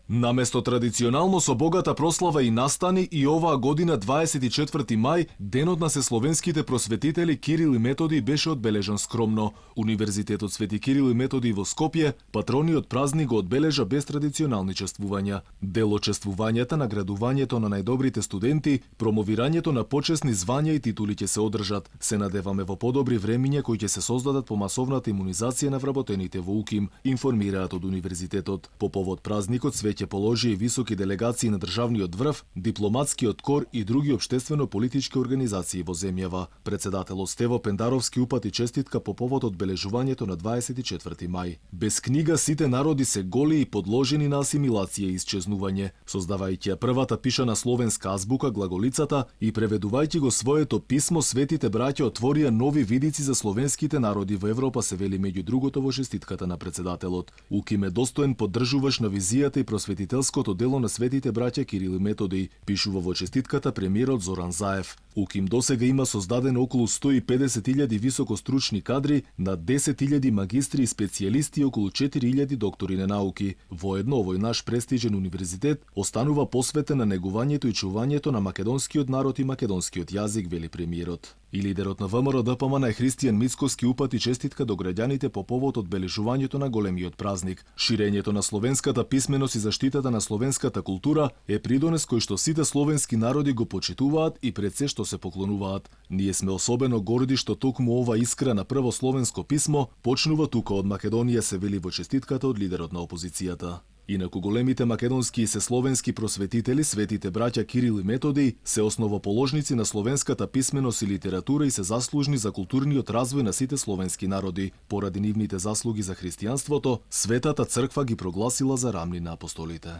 Наместо традиционално со богата прослава и настани и оваа година 24 мај, денот на сесловенските просветители Кирил и Методи беше одбележан скромно. Универзитетот Свети Кирил и Методи во Скопје патрониот празник го одбележа без традиционални чествувања. Дел од чествувањата, наградувањето на најдобрите студенти, промовирањето на почесни звања и титули ќе се одржат. Се надеваме во подобри времиња кои ќе се создадат по масовната имунизација на вработените во УКИМ, информираат од универзитетот. По повод празникот ќе положи и високи делегации на државниот врв, дипломатскиот кор и други општествено-политички организации во земјава. Председателот Стево Пендаровски упати честитка по повод одбележувањето на 24 мај. Без книга сите народи се голи и подложени на асимилација и исчезнување. Создавајќи ја првата пишана словенска азбука, глаголицата, и преведувајќи го своето писмо, светите браќа отворија нови видици за словенските народи во Европа, се вели меѓу другото во честитката на председателот. УКИМ е достоен поддржуваш на визијата и просветителското дело на светите браќа Кирил и Методи, пишува во честитката премиерот Зоран Заев. УКИМ досега има создадено околу 150.000 високостручни кадри, над 10.000 магистри и специјалисти и околу 4.000 доктори на науки. Воедно овој наш престижен универзитет останува посветен на негувањето и чувањето на македонскиот народ и македонскиот јазик, вели премиерот. И лидерот на ВМРО ДПМН Христијан Мицкоски упати честитка до граѓаните по повод одбележувањето на големиот празник. Ширењето на словенската писменост и заштитата на словенската култура е придонес кој што сите словенски народи го почитуваат и пред се што се поклонуваат. Ние сме особено горди што токму ова искра на прво словенско писмо почнува тука од Македонија, се вели во честитката од лидерот на опозицијата. Инаку големите македонски и сесловенски просветители, светите браќа Кирил и Методи, се основоположници на словенската писменост и литература и се заслужни за културниот развој на сите словенски народи. Поради нивните заслуги за христијанството, Светата црква ги прогласила за рамни на апостолите.